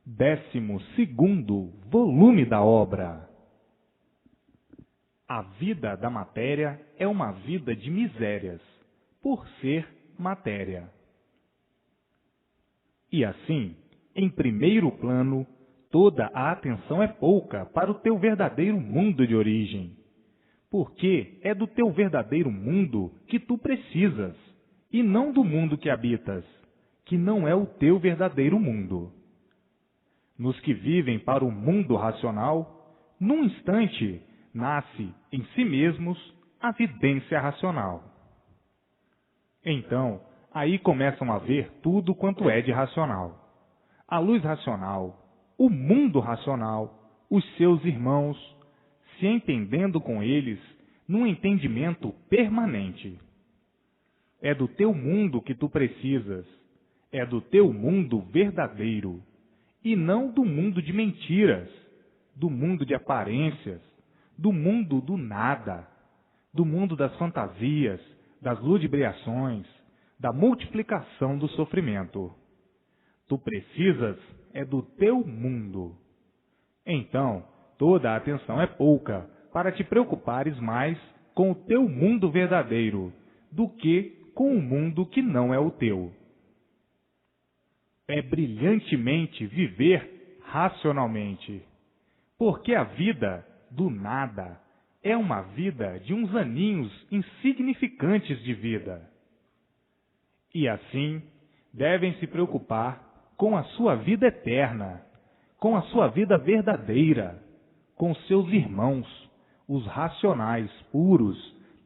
12º volume da obra. A vida da matéria é uma vida de misérias, por ser matéria. E assim, em primeiro plano, toda a atenção é pouca para o teu verdadeiro mundo de origem, porque é do teu verdadeiro mundo que tu precisas, e não do mundo que habitas, que não é o teu verdadeiro mundo. Nos que vivem para o mundo racional, num instante, nasce em si mesmos a vidência racional. Então, aí começam a ver tudo quanto é de racional. A luz racional, o mundo racional, os seus irmãos, se entendendo com eles num entendimento permanente. É do teu mundo que tu precisas, é do teu mundo verdadeiro, e não do mundo de mentiras, do mundo de aparências, do mundo do nada, do mundo das fantasias, das ludibriações, da multiplicação do sofrimento. Tu precisas é do teu mundo. Então, toda a atenção é pouca para te preocupares mais com o teu mundo verdadeiro do que com o mundo que não é o teu. É brilhantemente viver racionalmente, porque a vida do nada é uma vida de uns aninhos insignificantes de vida. E assim, devem se preocupar com a sua vida eterna, com a sua vida verdadeira, com seus irmãos, os racionais puros,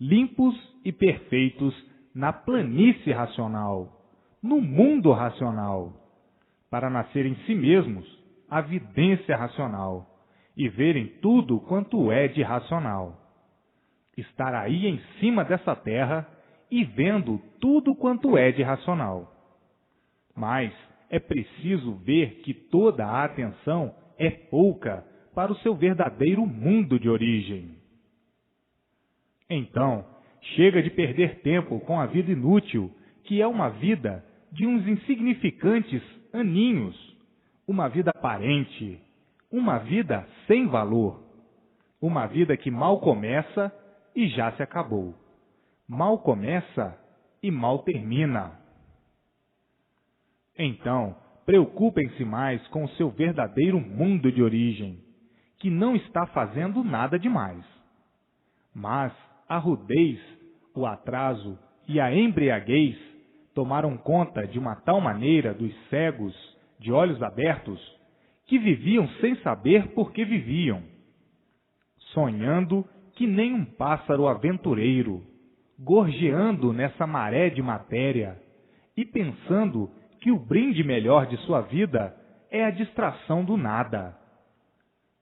limpos e perfeitos na planície racional, no mundo racional, para nascer em si mesmos a vidência racional e verem tudo quanto é de racional. Estar aí em cima dessa terra e vendo tudo quanto é de racional. Mas é preciso ver que toda a atenção é pouca para o seu verdadeiro mundo de origem. Então, chega de perder tempo com a vida inútil, que é uma vida de uns insignificantes aninhos, uma vida aparente, uma vida sem valor, uma vida que mal começa e já se acabou, mal começa e mal termina. Então, preocupem-se mais com o seu verdadeiro mundo de origem, que não está fazendo nada demais. Mas a rudez, o atraso e a embriaguez tomaram conta de uma tal maneira dos cegos, de olhos abertos, que viviam sem saber por que viviam, sonhando que nem um pássaro aventureiro, gorjeando nessa maré de matéria e pensando que o brinde melhor de sua vida é a distração do nada.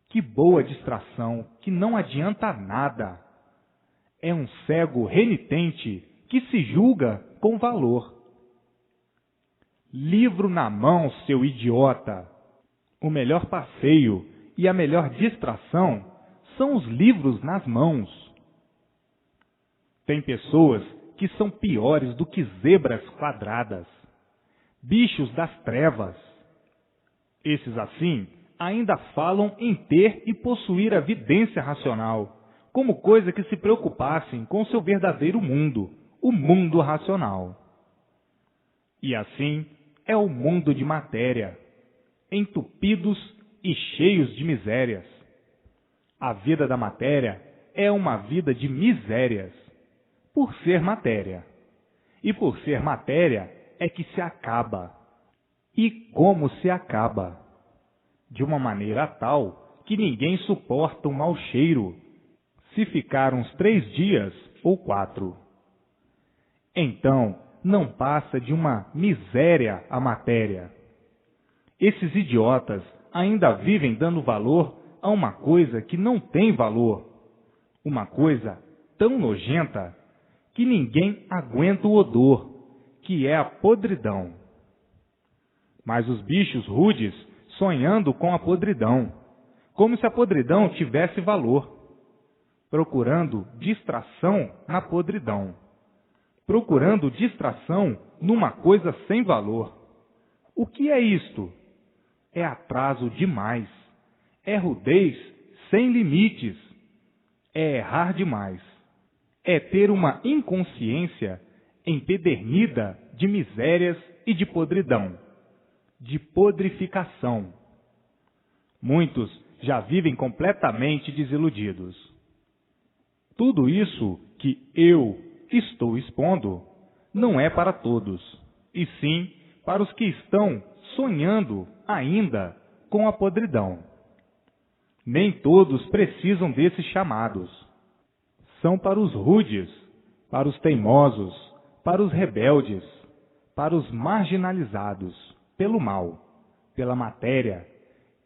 Que boa distração, que não adianta nada. É um cego renitente que se julga com valor. Livro na mão, seu idiota! O melhor passeio e a melhor distração são os livros nas mãos. Tem pessoas que são piores do que zebras quadradas, bichos das trevas. Esses, assim, ainda falam em ter e possuir a vidência racional, como coisa que se preocupassem com seu verdadeiro mundo, o mundo racional. E assim é o mundo de matéria, entupidos e cheios de misérias. A vida da matéria é uma vida de misérias, por ser matéria. E por ser matéria é que se acaba. E como se acaba? De uma maneira tal que ninguém suporta o mau cheiro, se ficar uns 3 dias ou 4. Então, não passa de uma miséria a matéria. Esses idiotas ainda vivem dando valor a uma coisa que não tem valor, uma coisa tão nojenta que ninguém aguenta o odor, que é a podridão. Mas os bichos rudes sonhando com a podridão, como se a podridão tivesse valor, procurando distração na podridão, procurando distração numa coisa sem valor. O que é isto? é atraso demais, é rudez sem limites, é errar demais, é ter uma inconsciência empedernida de misérias e de podridão, de podrificação. Muitos já vivem completamente desiludidos. Tudo isso que eu estou expondo não é para todos, e sim para os que estão sonhando ainda com a podridão. Nem todos precisam desses chamados. São para os rudes, para os teimosos, para os rebeldes, para os marginalizados pelo mal, pela matéria,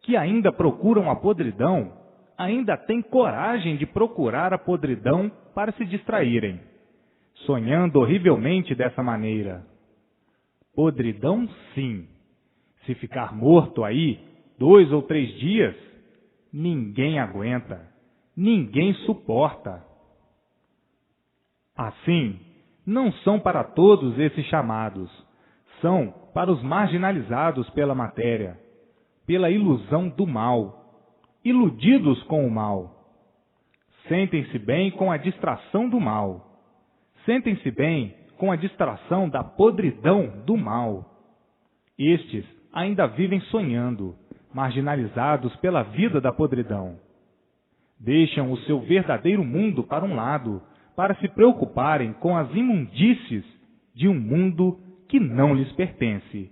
que ainda procuram a podridão, ainda têm coragem de procurar a podridão para se distraírem, sonhando horrivelmente dessa maneira. Podridão, sim. Se ficar morto aí 2 ou 3 dias, ninguém aguenta, ninguém suporta. Assim, não são para todos esses chamados, são para os marginalizados pela matéria, pela ilusão do mal, iludidos com o mal. Sentem-se bem com a distração do mal, sentem-se bem com a distração da podridão do mal. Estes ainda vivem sonhando, marginalizados pela vida da podridão. Deixam o seu verdadeiro mundo para um lado, para se preocuparem com as imundícies de um mundo que não lhes pertence,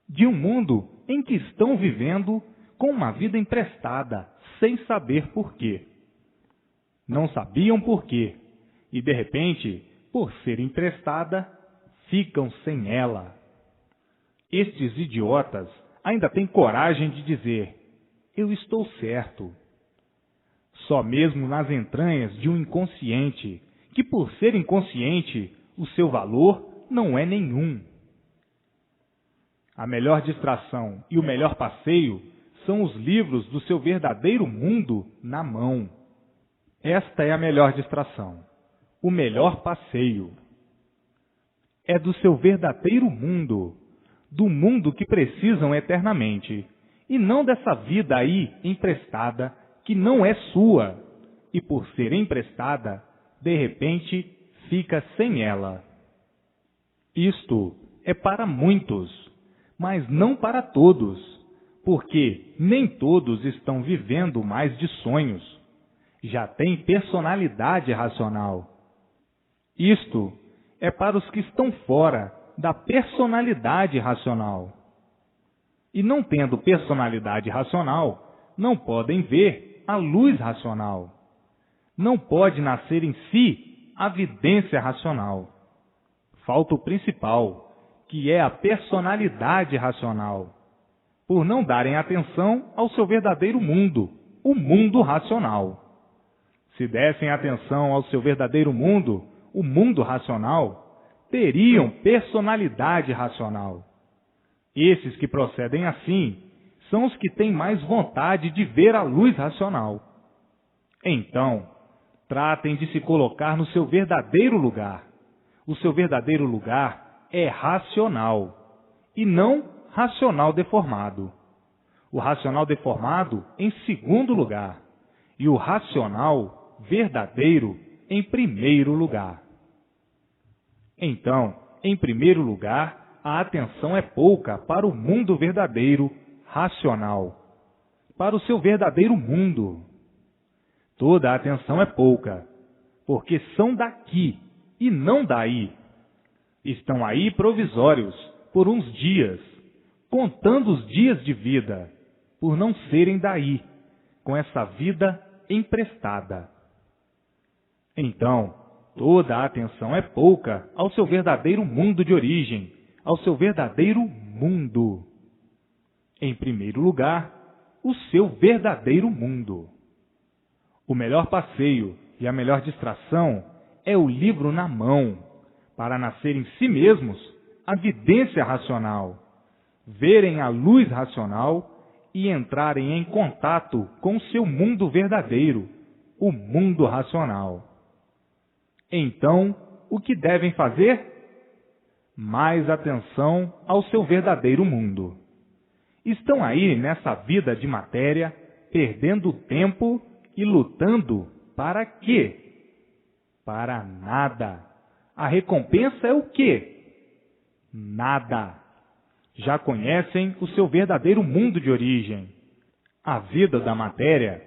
de um mundo em que estão vivendo com uma vida emprestada, sem saber por quê. Não sabiam por quê, e de repente, por ser emprestada, ficam sem ela. Estes idiotas ainda têm coragem de dizer: eu estou certo. Só mesmo nas entranhas de um inconsciente, que por ser inconsciente, o seu valor não é nenhum. A melhor distração e o melhor passeio são os livros do seu verdadeiro mundo na mão. Esta é a melhor distração, o melhor passeio. É do seu verdadeiro mundo, do mundo que precisam eternamente, e não dessa vida aí emprestada, que não é sua, e por ser emprestada, de repente fica sem ela. Isto é para muitos, mas não para todos, porque nem todos estão vivendo mais de sonhos, já têm personalidade racional. Isto é para os que estão fora da personalidade racional. E não tendo personalidade racional, não podem ver a luz racional. Não pode nascer em si a vidência racional. Falta o principal, que é a personalidade racional, por não darem atenção ao seu verdadeiro mundo, o mundo racional. Se dessem atenção ao seu verdadeiro mundo, o mundo racional, teriam personalidade racional. Esses que procedem assim são os que têm mais vontade de ver a luz racional. Então, tratem de se colocar no seu verdadeiro lugar. O seu verdadeiro lugar é racional, e não racional deformado. O racional deformado em segundo lugar, e o racional verdadeiro em primeiro lugar. Então, em primeiro lugar, a atenção é pouca para o mundo verdadeiro, racional, para o seu verdadeiro mundo. Toda a atenção é pouca, porque são daqui e não daí. Estão aí provisórios, por uns dias, contando os dias de vida, por não serem daí, com essa vida emprestada. Então, toda a atenção é pouca ao seu verdadeiro mundo de origem, ao seu verdadeiro mundo. Em primeiro lugar, o seu verdadeiro mundo. O melhor passeio e a melhor distração é o livro na mão, para nascer em si mesmos a vidência racional, verem a luz racional e entrarem em contato com o seu mundo verdadeiro, o mundo racional. Então, o que devem fazer? Mais atenção ao seu verdadeiro mundo. Estão aí nessa vida de matéria, perdendo tempo e lutando para quê? Para nada. A recompensa é o quê? Nada. Já conhecem o seu verdadeiro mundo de origem. A vida da matéria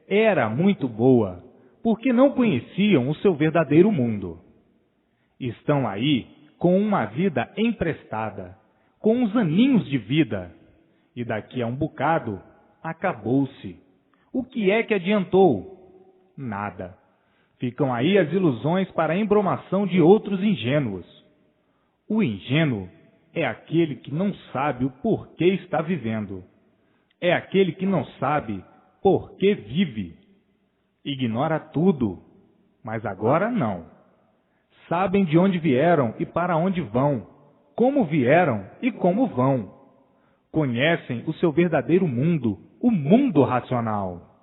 era muito boa, porque não conheciam o seu verdadeiro mundo. Estão aí com uma vida emprestada, com uns aninhos de vida, e daqui a um bocado acabou-se. O que é que adiantou? Nada. Ficam aí as ilusões para a embromação de outros ingênuos. O ingênuo é aquele que não sabe o porquê está vivendo. É aquele que não sabe por que vive. Ignora tudo, mas agora não. Sabem de onde vieram e para onde vão, como vieram e como vão. Conhecem o seu verdadeiro mundo, o mundo racional.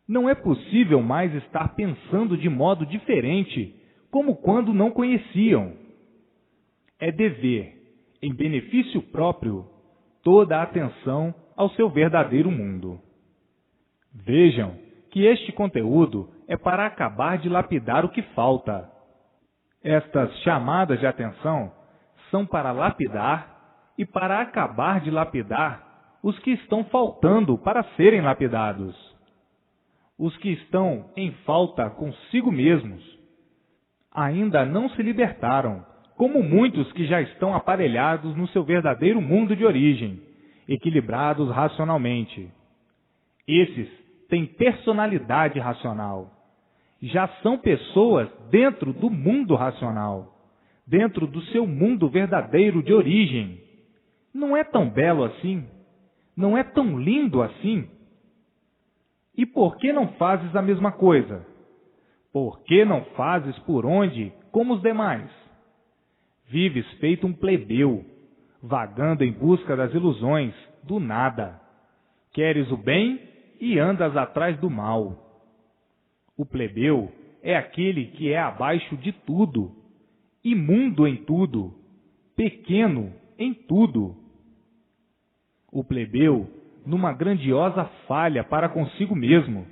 Não é possível mais estar pensando de modo diferente, como quando não conheciam. É dever, em benefício próprio, toda a atenção ao seu verdadeiro mundo. Vejam que este conteúdo é para acabar de lapidar o que falta. Estas chamadas de atenção são para lapidar e para acabar de lapidar os que estão faltando para serem lapidados. Os que estão em falta consigo mesmos ainda não se libertaram, como muitos que já estão aparelhados no seu verdadeiro mundo de origem, equilibrados racionalmente. Esses têm personalidade racional. Já são pessoas dentro do mundo racional, dentro do seu mundo verdadeiro de origem. Não é tão belo assim? Não é tão lindo assim? E por que não fazes a mesma coisa? Por que não fazes por onde, como os demais? Vives feito um plebeu, vagando em busca das ilusões, do nada. Queres o bem e andas atrás do mal. O plebeu é aquele que é abaixo de tudo, imundo em tudo, pequeno em tudo. O plebeu numa grandiosa falha para consigo mesmo.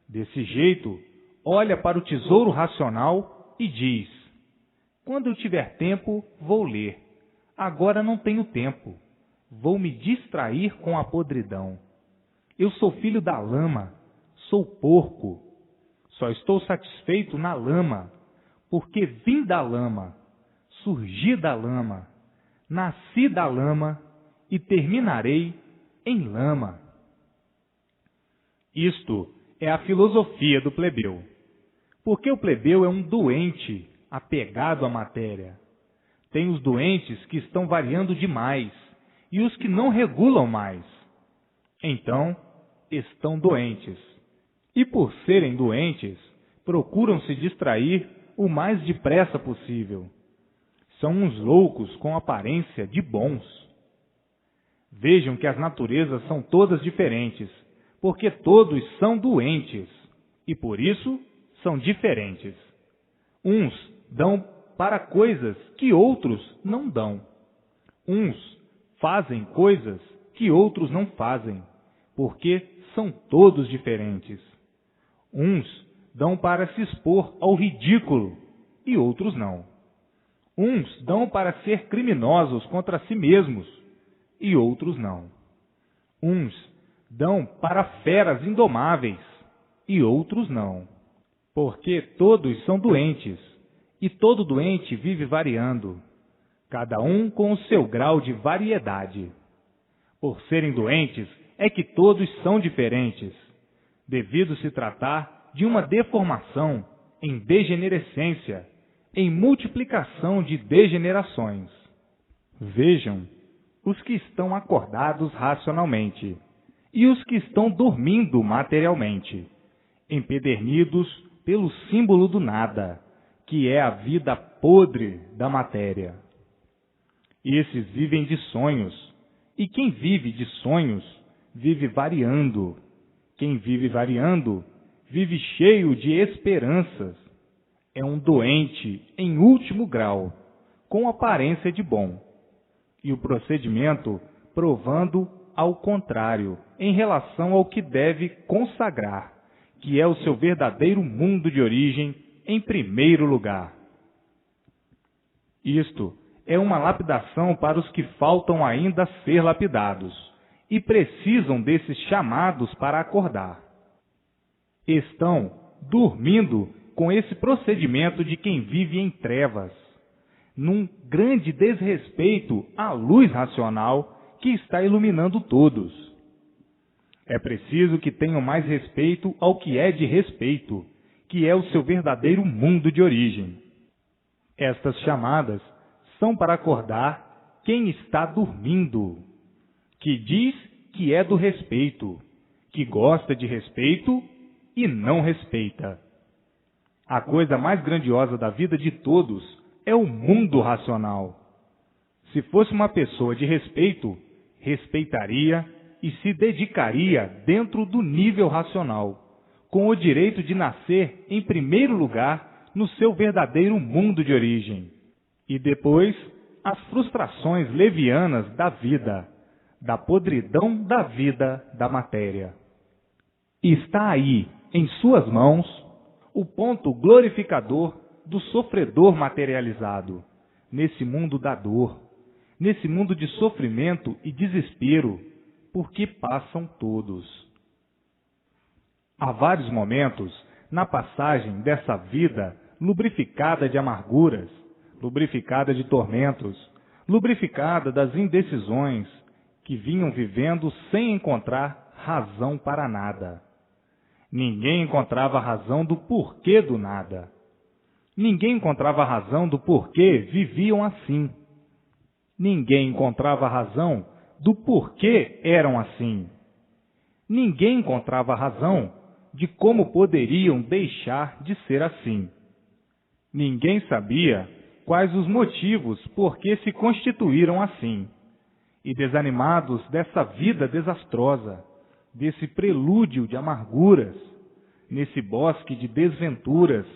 Desse jeito, olha para o tesouro racional e diz: quando eu tiver tempo, vou ler. Agora não tenho tempo. Vou me distrair com a podridão. Eu sou filho da lama, sou porco. Só estou satisfeito na lama, porque vim da lama, surgi da lama, nasci da lama e terminarei em lama. Isto é a filosofia do plebeu. Porque o plebeu é um doente apegado à matéria. Tem os doentes que estão variando demais e os que não regulam mais. Então, estão doentes. E por serem doentes, procuram se distrair o mais depressa possível. São uns loucos com aparência de bons. Vejam que as naturezas são todas diferentes, porque todos são doentes, e por isso são diferentes. Uns dão para coisas que outros não dão. Uns fazem coisas que outros não fazem, porque são todos diferentes. Uns dão para se expor ao ridículo e outros não. Uns dão para ser criminosos contra si mesmos e outros não. Uns dão para feras indomáveis e outros não. Porque todos são doentes e todo doente vive variando, cada um com o seu grau de variedade. Por serem doentes é que todos são diferentes, devido se tratar de uma deformação em degenerescência, em multiplicação de degenerações. Vejam os que estão acordados racionalmente e os que estão dormindo materialmente, empedernidos pelo símbolo do nada, que é a vida podre da matéria. Esses vivem de sonhos, e quem vive de sonhos vive variando. Quem vive variando vive cheio de esperanças. É um doente em último grau, com aparência de bom. E o procedimento provando ao contrário, em relação ao que deve consagrar, que é o seu verdadeiro mundo de origem, em primeiro lugar. Isto é uma lapidação para os que faltam ainda ser lapidados e precisam desses chamados para acordar. Estão dormindo com esse procedimento de quem vive em trevas, num grande desrespeito à luz racional que está iluminando todos. É preciso que tenham mais respeito ao que é de respeito, que é o seu verdadeiro mundo de origem. Estas chamadas são para acordar quem está dormindo, que diz que é do respeito, que gosta de respeito e não respeita. A coisa mais grandiosa da vida de todos é o mundo racional. Se fosse uma pessoa de respeito, respeitaria e se dedicaria dentro do nível racional, com o direito de nascer em primeiro lugar no seu verdadeiro mundo de origem, e depois as frustrações levianas da vida, da podridão da vida da matéria. Está aí, em suas mãos, o ponto glorificador do sofredor materializado, nesse mundo da dor, nesse mundo de sofrimento e desespero, porque passam todos. Há vários momentos na passagem dessa vida lubrificada de amarguras, lubrificada de tormentos, lubrificada das indecisões, que vinham vivendo sem encontrar razão para nada. Ninguém encontrava razão do porquê do nada. Ninguém encontrava razão do porquê viviam assim. Ninguém encontrava razão do porquê eram assim. Ninguém encontrava razão de como poderiam deixar de ser assim. Ninguém sabia quais os motivos por que se constituíram assim. E desanimados dessa vida desastrosa, desse prelúdio de amarguras, nesse bosque de desventuras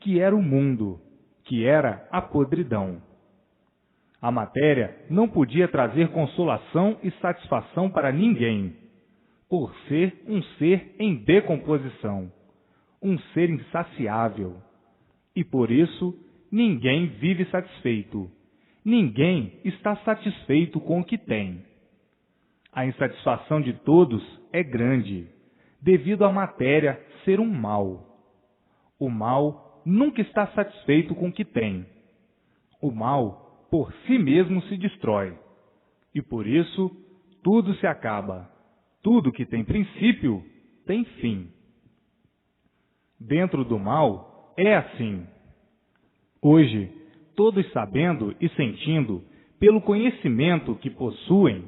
que era o mundo, que era a podridão. A matéria não podia trazer consolação e satisfação para ninguém, por ser um ser em decomposição, um ser insaciável. E por isso ninguém vive satisfeito. Ninguém está satisfeito com o que tem. A insatisfação de todos é grande, devido à matéria ser um mal. O mal nunca está satisfeito com o que tem. O mal, por si mesmo, se destrói. E por isso, tudo se acaba. Tudo que tem princípio, tem fim. Dentro do mal, é assim. Hoje, todos sabendo e sentindo, pelo conhecimento que possuem,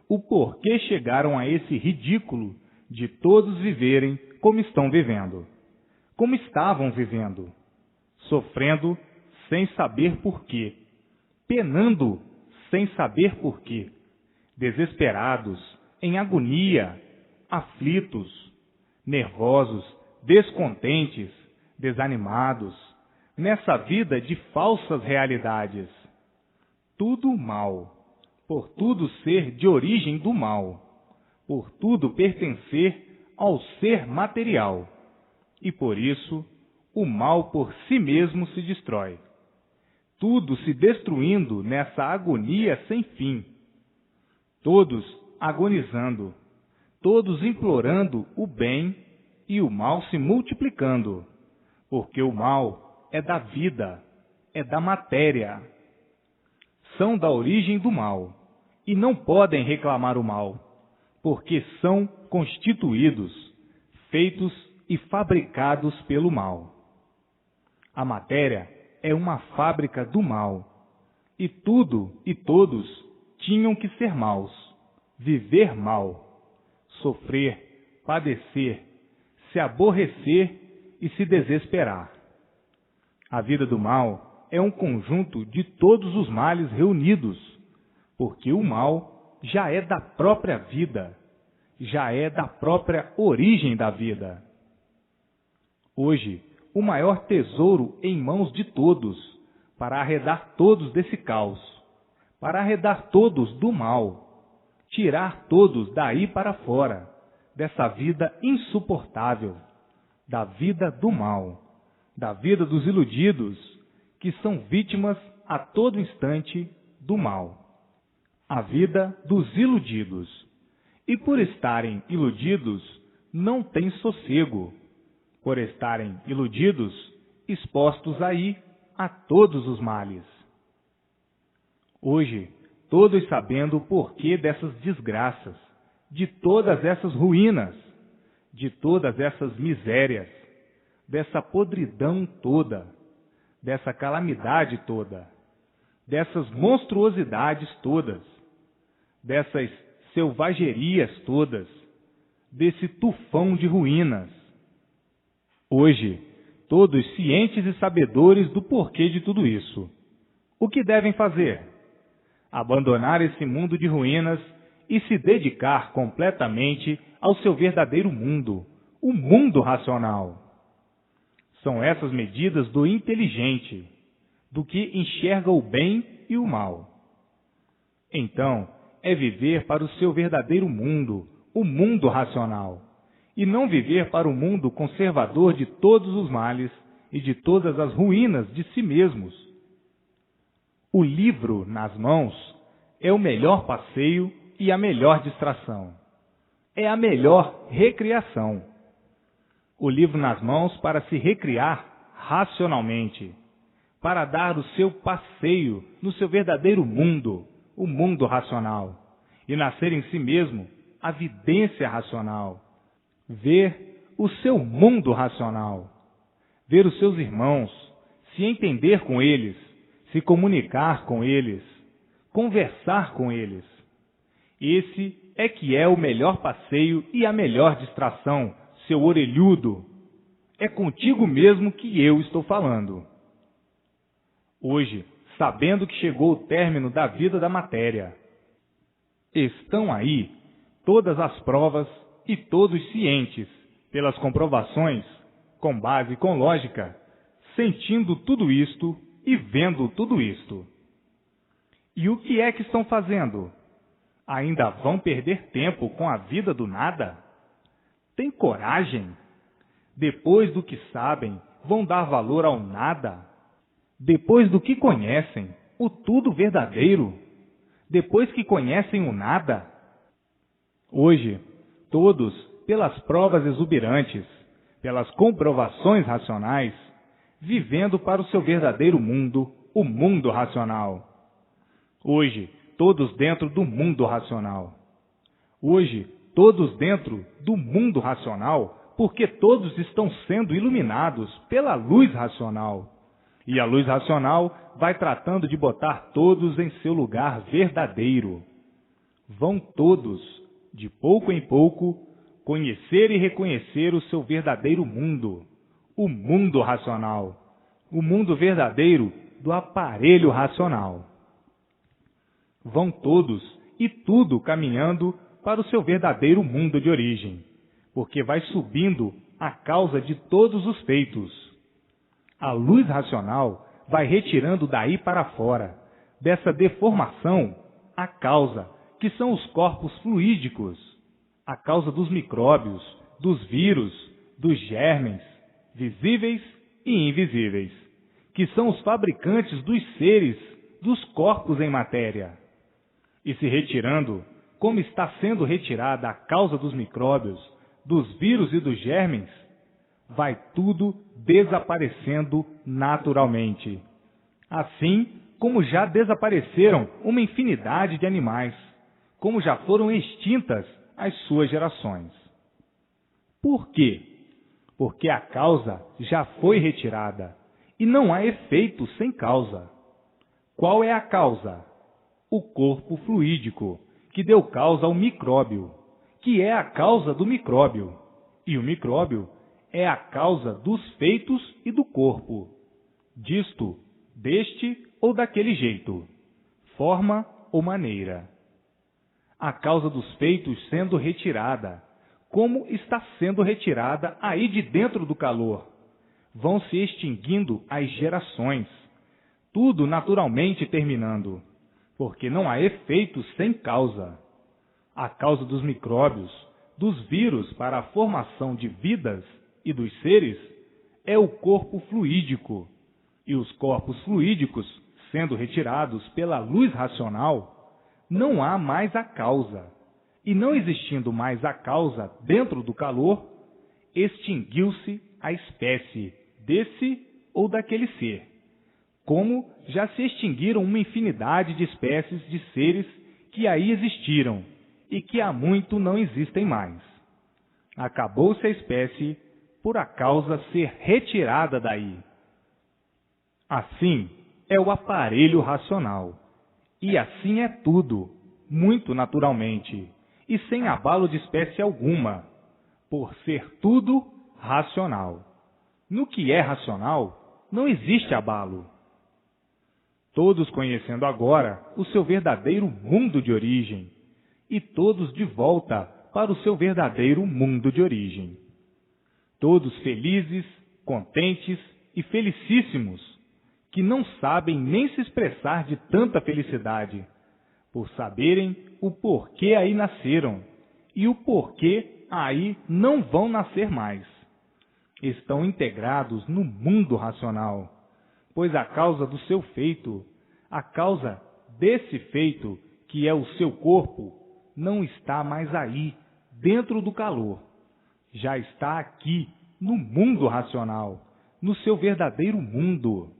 o porquê chegaram a esse ridículo de todos viverem como estão vivendo, como estavam vivendo, sofrendo sem saber porquê, penando sem saber porquê, desesperados, em agonia, aflitos, nervosos, descontentes, desanimados, nessa vida de falsas realidades. Tudo mal, por tudo ser de origem do mal, por tudo pertencer ao ser material, e por isso o mal por si mesmo se destrói. Tudo se destruindo nessa agonia sem fim. Todos agonizando, todos implorando o bem e o mal se multiplicando, porque o mal é da vida, é da matéria. São da origem do mal e não podem reclamar o mal, porque são constituídos, feitos e fabricados pelo mal. A matéria é uma fábrica do mal, e tudo e todos tinham que ser maus, viver mal, sofrer, padecer, se aborrecer e se desesperar. A vida do mal é um conjunto de todos os males reunidos, porque o mal já é da própria vida, já é da própria origem da vida. Hoje, o maior tesouro em mãos de todos, para arredar todos desse caos, para arredar todos do mal, tirar todos daí para fora, dessa vida insuportável, da vida do mal, da vida dos iludidos, que são vítimas a todo instante do mal. A vida dos iludidos. E por estarem iludidos, não têm sossego. Por estarem iludidos, expostos aí a todos os males. Hoje, todos sabendo o porquê dessas desgraças, de todas essas ruínas, de todas essas misérias, dessa podridão toda, dessa calamidade toda, dessas monstruosidades todas, dessas selvagerias todas, desse tufão de ruínas. Hoje, todos cientes e sabedores do porquê de tudo isso. O que devem fazer? Abandonar esse mundo de ruínas e se dedicar completamente ao seu verdadeiro mundo, o mundo racional. São essas medidas do inteligente, do que enxerga o bem e o mal. Então, é viver para o seu verdadeiro mundo, o mundo racional, e não viver para o mundo conservador de todos os males e de todas as ruínas de si mesmos. O livro nas mãos é o melhor passeio e a melhor distração. É a melhor recriação. O livro nas mãos para se recriar racionalmente, para dar o seu passeio no seu verdadeiro mundo, o mundo racional, e nascer em si mesmo a vidência racional, ver o seu mundo racional, ver os seus irmãos, se entender com eles, se comunicar com eles, conversar com eles. Esse é que é o melhor passeio e a melhor distração, seu orelhudo. É contigo mesmo que eu estou falando. Hoje, sabendo que chegou o término da vida da matéria, estão aí todas as provas e todos cientes, pelas comprovações, com base e com lógica, sentindo tudo isto e vendo tudo isto. E o que é que estão fazendo? Ainda vão perder tempo com a vida do nada? Tem coragem? Depois do que sabem, vão dar valor ao nada? Depois do que conhecem, o tudo verdadeiro? Depois que conhecem o nada? Hoje, todos, pelas provas exuberantes, pelas comprovações racionais, vivendo para o seu verdadeiro mundo, o mundo racional. Hoje, todos dentro do mundo racional. Hoje, todos dentro do mundo racional, porque todos estão sendo iluminados pela luz racional. E a luz racional vai tratando de botar todos em seu lugar verdadeiro. Vão todos, de pouco em pouco, conhecer e reconhecer o seu verdadeiro mundo, o mundo racional, o mundo verdadeiro do aparelho racional. Vão todos e tudo caminhando para o seu verdadeiro mundo de origem, porque vai subindo a causa de todos os feitos. A luz racional vai retirando daí para fora, dessa deformação, a causa, que são os corpos fluídicos, a causa dos micróbios, dos vírus, dos germes, visíveis e invisíveis, que são os fabricantes dos seres, dos corpos em matéria. E se retirando, como está sendo retirada a causa dos micróbios, dos vírus e dos germes, vai tudo desaparecendo naturalmente. Assim como já desapareceram uma infinidade de animais, como já foram extintas as suas gerações. Por quê? Porque a causa já foi retirada e não há efeito sem causa. Qual é a causa? O corpo fluídico, que deu causa ao micróbio, que é a causa do micróbio, e o micróbio é a causa dos feitos e do corpo, disto, deste ou daquele jeito, forma ou maneira. A causa dos feitos sendo retirada, como está sendo retirada aí de dentro do calor, vão se extinguindo as gerações, tudo naturalmente terminando, porque não há efeito sem causa. A causa dos micróbios, dos vírus para a formação de vidas e dos seres é o corpo fluídico. E os corpos fluídicos, sendo retirados pela luz racional, não há mais a causa. E não existindo mais a causa dentro do calor, extinguiu-se a espécie desse ou daquele ser, como já se extinguiram uma infinidade de espécies de seres que aí existiram e que há muito não existem mais. Acabou-se a espécie por a causa ser retirada daí. Assim é o aparelho racional, e assim é tudo, muito naturalmente, e sem abalo de espécie alguma, por ser tudo racional. No que é racional, não existe abalo. Todos conhecendo agora o seu verdadeiro mundo de origem, e todos de volta para o seu verdadeiro mundo de origem. Todos felizes, contentes e felicíssimos, que não sabem nem se expressar de tanta felicidade, por saberem o porquê aí nasceram e o porquê aí não vão nascer mais. Estão integrados no mundo racional, pois a causa do seu feito, a causa desse feito, que é o seu corpo, não está mais aí, dentro do calor. Já está aqui, no mundo racional, no seu verdadeiro mundo.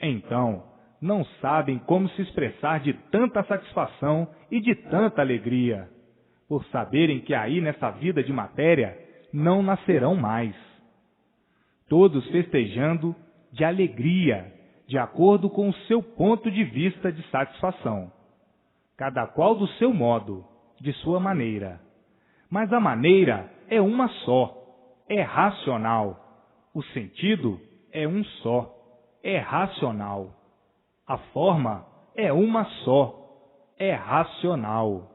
Então, não sabem como se expressar de tanta satisfação e de tanta alegria, por saberem que aí nessa vida de matéria não nascerão mais. Todos festejando de alegria, de acordo com o seu ponto de vista de satisfação, cada qual do seu modo, de sua maneira. Mas a maneira é uma só, é racional. O sentido é um só, é racional. A forma é uma só, é racional.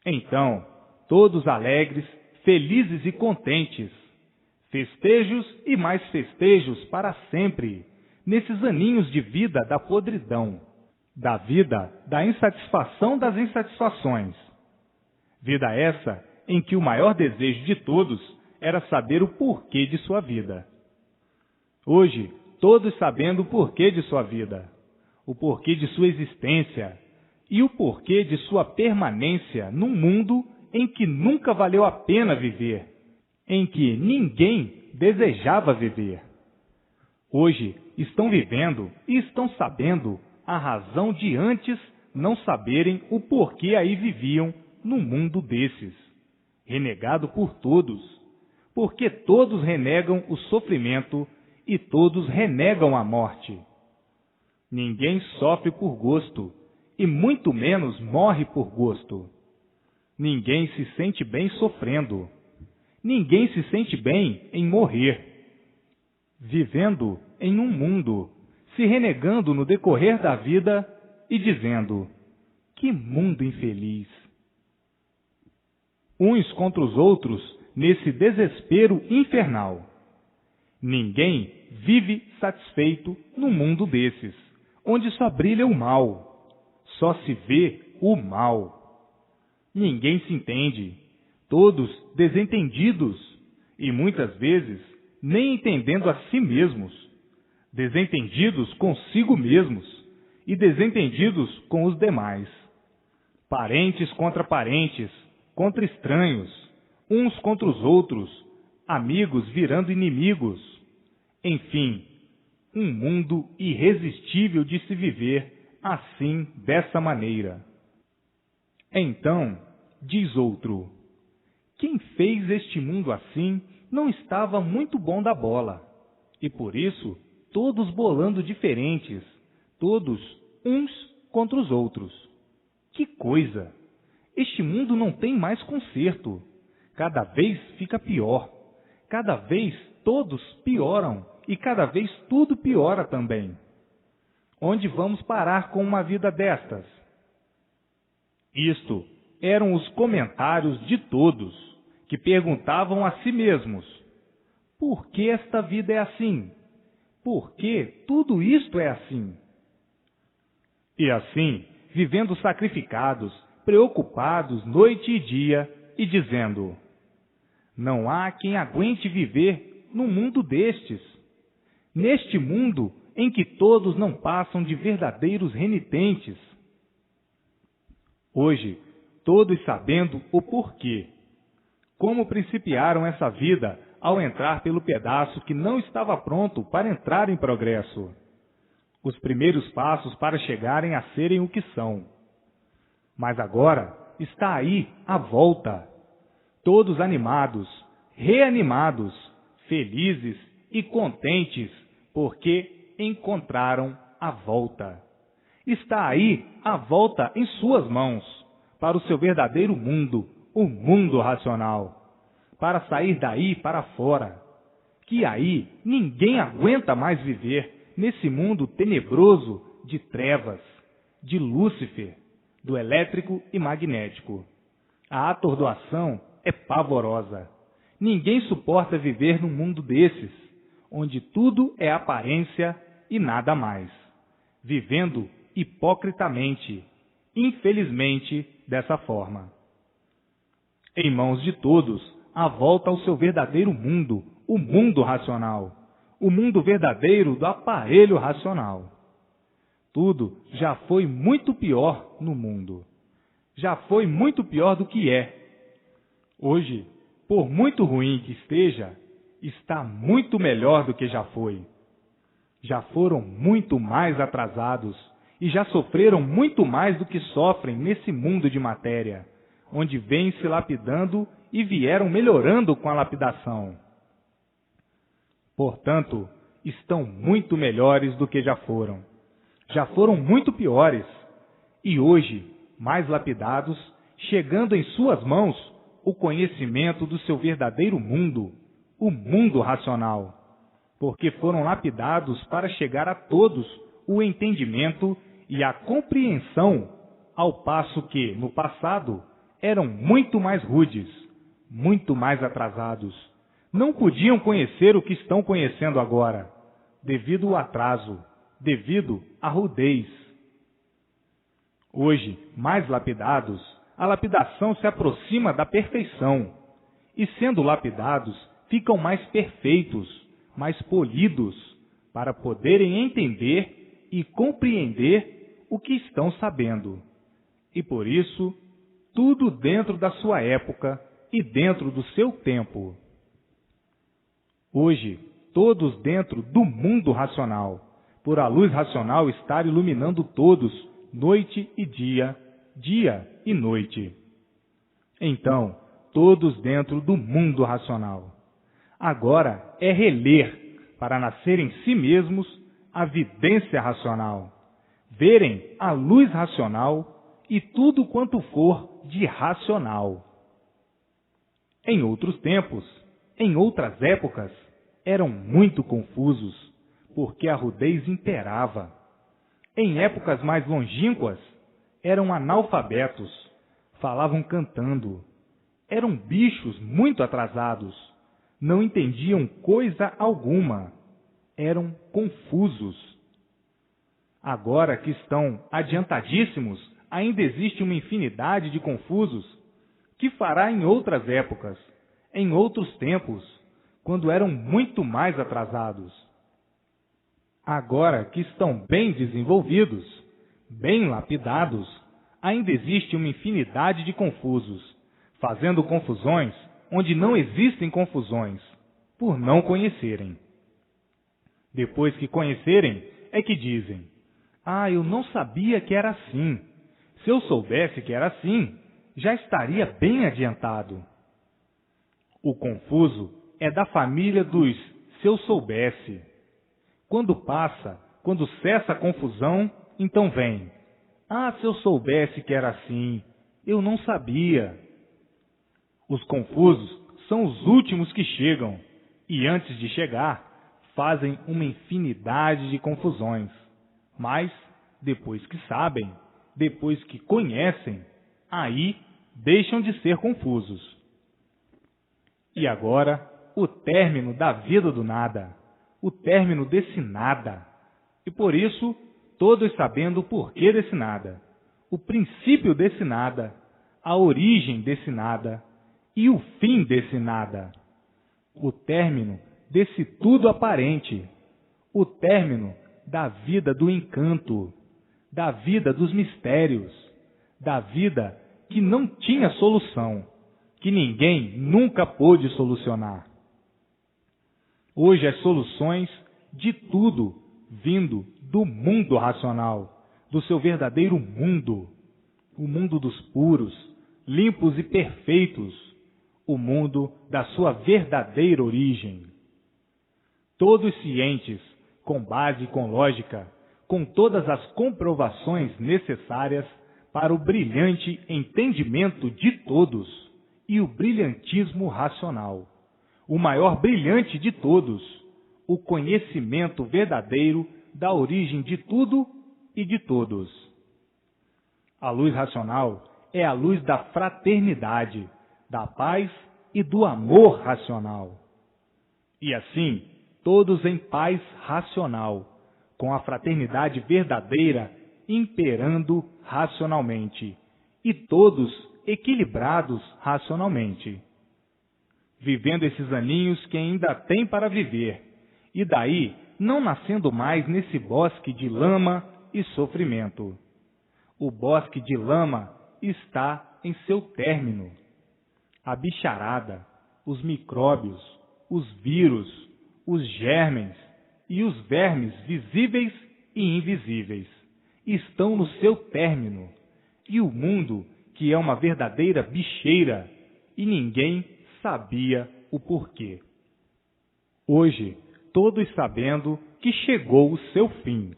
Então, todos alegres, felizes e contentes, festejos e mais festejos para sempre, nesses aninhos de vida da podridão, da vida da insatisfação das insatisfações. Vida essa em que o maior desejo de todos era saber o porquê de sua vida. Hoje, todos sabendo o porquê de sua vida, o porquê de sua existência e o porquê de sua permanência num mundo em que nunca valeu a pena viver, em que ninguém desejava viver. Hoje estão vivendo e estão sabendo a razão de antes não saberem o porquê aí viviam num mundo desses, renegado por todos, porque todos renegam o sofrimento e todos renegam a morte. Ninguém sofre por gosto, e muito menos morre por gosto. Ninguém se sente bem sofrendo. Ninguém se sente bem em morrer. Vivendo em um mundo, se renegando no decorrer da vida e dizendo: que mundo infeliz! Uns contra os outros nesse desespero infernal. Ninguém vive satisfeito num mundo desses, onde só brilha o mal, só se vê o mal. Ninguém se entende, todos desentendidos, e muitas vezes nem entendendo a si mesmos, desentendidos consigo mesmos e desentendidos com os demais. Parentes contra estranhos, uns contra os outros, amigos virando inimigos. Enfim, um mundo irresistível de se viver assim, dessa maneira. Então, diz outro: quem fez este mundo assim não estava muito bom da bola, e por isso todos bolando diferentes, todos uns contra os outros. Que coisa! Este mundo não tem mais conserto. Cada vez fica pior. Cada vez todos pioram e cada vez tudo piora também. Onde vamos parar com uma vida destas? Isto eram os comentários de todos, que perguntavam a si mesmos: por que esta vida é assim? Por que tudo isto é assim? E assim, vivendo sacrificados, preocupados noite e dia e dizendo: não há quem aguente viver num mundo destes, neste mundo em que todos não passam de verdadeiros renitentes. Hoje, todos sabendo o porquê, como principiaram essa vida ao entrar pelo pedaço que não estava pronto para entrar em progresso, os primeiros passos para chegarem a serem o que são. Mas agora está aí a volta, todos animados, reanimados, felizes e contentes, porque encontraram a volta. Está aí a volta em suas mãos, para o seu verdadeiro mundo, o mundo racional, para sair daí para fora, que aí ninguém aguenta mais viver nesse mundo tenebroso de trevas, de Lúcifer, do elétrico e magnético. A atordoação é pavorosa. Ninguém suporta viver num mundo desses, onde tudo é aparência e nada mais, vivendo hipocritamente, infelizmente, dessa forma. Em mãos de todos, a volta ao seu verdadeiro mundo, o mundo racional, o mundo verdadeiro do aparelho racional. Tudo já foi muito pior no mundo. Já foi muito pior do que é. Hoje, por muito ruim que esteja, está muito melhor do que já foi. Já foram muito mais atrasados e já sofreram muito mais do que sofrem nesse mundo de matéria, onde vêm se lapidando e vieram melhorando com a lapidação. Portanto, estão muito melhores do que já foram. Já foram muito piores, e hoje, mais lapidados, chegando em suas mãos o conhecimento do seu verdadeiro mundo, o mundo racional, porque foram lapidados para chegar a todos o entendimento e a compreensão, ao passo que, no passado, eram muito mais rudes, muito mais atrasados. Não podiam conhecer o que estão conhecendo agora, devido ao atraso, devido à rudez. Hoje, mais lapidados, a lapidação se aproxima da perfeição, e sendo lapidados, ficam mais perfeitos, mais polidos, para poderem entender e compreender o que estão sabendo. E por isso, tudo dentro da sua época e dentro do seu tempo. Hoje, todos dentro do mundo racional, por a luz racional estar iluminando todos, noite e dia, dia e noite. Então, todos dentro do mundo racional. Agora é reler, para nascer em si mesmos, a vidência racional, verem a luz racional e tudo quanto for de racional. Em outros tempos, em outras épocas, eram muito confusos, porque a rudez imperava. Em épocas mais longínquas, eram analfabetos, falavam cantando. Eram bichos muito atrasados, não entendiam coisa alguma, eram confusos. Agora que estão adiantadíssimos, ainda existe uma infinidade de confusos. Que fará em outras épocas, em outros tempos, quando eram muito mais atrasados? Agora que estão bem desenvolvidos, bem lapidados, ainda existe uma infinidade de confusos, fazendo confusões onde não existem confusões, por não conhecerem. Depois que conhecerem, é que dizem: eu não sabia que era assim. Se eu soubesse que era assim, já estaria bem adiantado. O confuso é da família dos se eu soubesse. Quando passa, quando cessa a confusão, então vem: se eu soubesse que era assim, eu não sabia. Os confusos são os últimos que chegam, e antes de chegar, fazem uma infinidade de confusões. Mas, depois que sabem, depois que conhecem, aí deixam de ser confusos. E agora, o término da vida do nada, o término desse nada. E por isso, todos sabendo o porquê desse nada, o princípio desse nada, a origem desse nada e o fim desse nada, o término desse tudo aparente, o término da vida do encanto, da vida dos mistérios, da vida que não tinha solução, que ninguém nunca pôde solucionar. Hoje as soluções de tudo vindo do mundo racional, do seu verdadeiro mundo, o mundo dos puros, limpos e perfeitos, o mundo da sua verdadeira origem. Todos cientes, com base e com lógica, com todas as comprovações necessárias para o brilhante entendimento de todos e o brilhantismo racional, o maior brilhante de todos, o conhecimento verdadeiro da origem de tudo e de todos. A luz racional é a luz da fraternidade, da paz e do amor racional. E assim, todos em paz racional, com a fraternidade verdadeira imperando racionalmente, e todos equilibrados racionalmente, vivendo esses aninhos que ainda têm para viver, e daí não nascendo mais nesse bosque de lama e sofrimento. O bosque de lama está em seu término. A bicharada, os micróbios, os vírus, os germens e os vermes visíveis e invisíveis estão no seu término, e o mundo, que é uma verdadeira bicheira, e ninguém sabia o porquê. Hoje, todos sabendo que chegou o seu fim.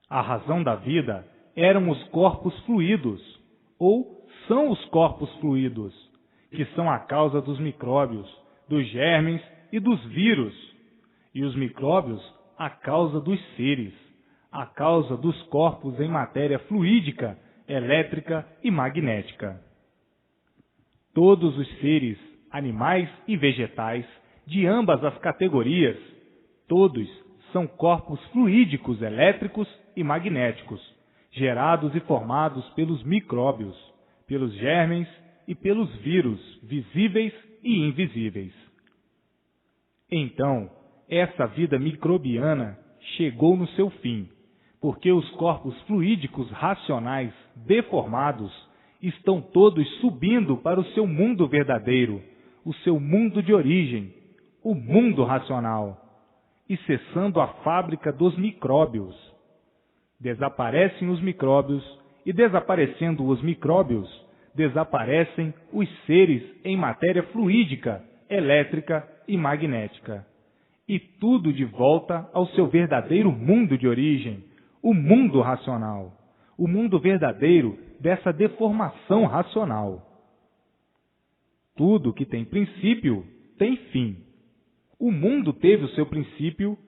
A razão da vida eram os corpos fluidos, ou são os corpos fluidos, que são a causa dos micróbios, dos germes e dos vírus, e os micróbios a causa dos seres, a causa dos corpos em matéria fluídica, elétrica e magnética. Todos os seres, animais e vegetais, de ambas as categorias, todos são corpos fluídicos, elétricos e magnéticos, gerados e formados pelos micróbios, pelos germens e pelos vírus, visíveis e invisíveis. Então, essa vida microbiana chegou no seu fim, porque os corpos fluídicos racionais deformados estão todos subindo para o seu mundo verdadeiro, o seu mundo de origem, o mundo racional, e cessando a fábrica dos micróbios. Desaparecem os micróbios, e desaparecendo os micróbios, desaparecem os seres em matéria fluídica, elétrica e magnética. E tudo de volta ao seu verdadeiro mundo de origem, o mundo racional, o mundo verdadeiro dessa deformação racional. Tudo que tem princípio tem fim. O mundo teve o seu princípio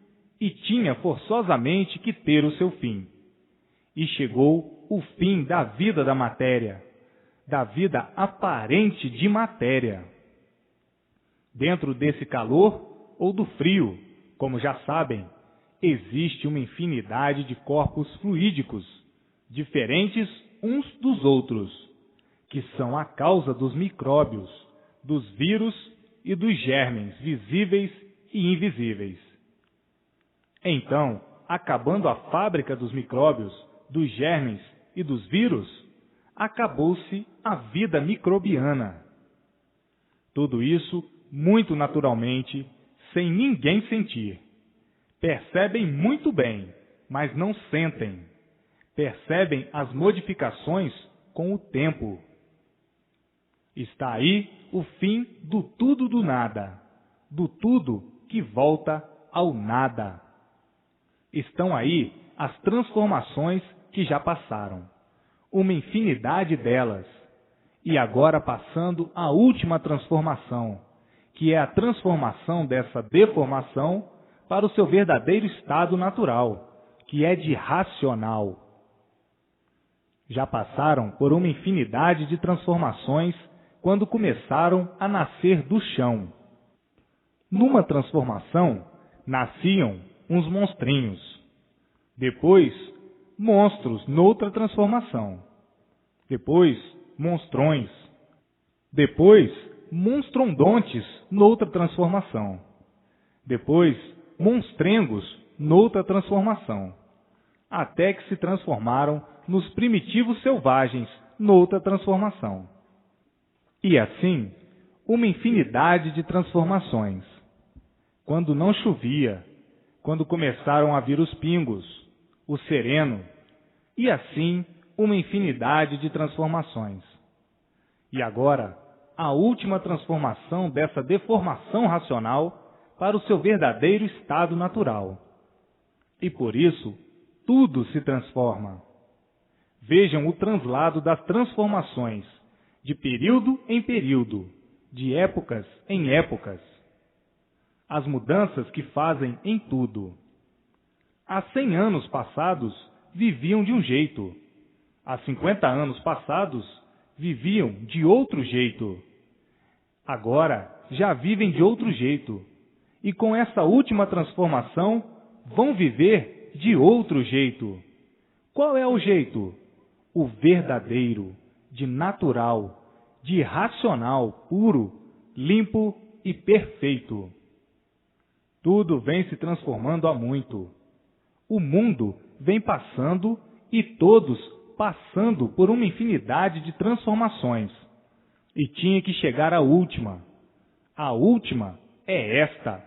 e tinha forçosamente que ter o seu fim. E chegou o fim da vida da matéria, da vida aparente de matéria. Dentro desse calor ou do frio, como já sabem, existe uma infinidade de corpos fluídicos, diferentes uns dos outros, que são a causa dos micróbios, dos vírus e dos germens visíveis e invisíveis. Então, acabando a fábrica dos micróbios, dos germens e dos vírus, acabou-se a vida microbiana. Tudo isso, muito naturalmente, sem ninguém sentir. Percebem muito bem, mas não sentem. Percebem as modificações com o tempo. Está aí o fim do tudo do nada, do tudo que volta ao nada. Estão aí as transformações que já passaram, uma infinidade delas, e agora passando a última transformação, que é a transformação dessa deformação para o seu verdadeiro estado natural, que é de racional. Já passaram por uma infinidade de transformações quando começaram a nascer do chão. Numa transformação, nasciam uns monstrinhos. Depois, monstros noutra transformação. Depois, monstrões. Depois, monstrondontes noutra transformação. Depois, monstrengos noutra transformação. Até que se transformaram nos primitivos selvagens noutra transformação. E assim, uma infinidade de transformações. Quando não chovia, quando começaram a vir os pingos, o sereno, e assim uma infinidade de transformações. E agora, a última transformação dessa deformação racional para o seu verdadeiro estado natural. E por isso, tudo se transforma. Vejam o translado das transformações, de período em período, de épocas em épocas. As mudanças que fazem em tudo. Há 100 anos passados, viviam de um jeito. Há 50 anos passados, viviam de outro jeito. Agora, já vivem de outro jeito. E com essa última transformação, vão viver de outro jeito. Qual é o jeito? O verdadeiro, de natural, de racional, puro, limpo e perfeito. Tudo vem se transformando há muito. O mundo vem passando e todos passando por uma infinidade de transformações. E tinha que chegar à última. A última é esta.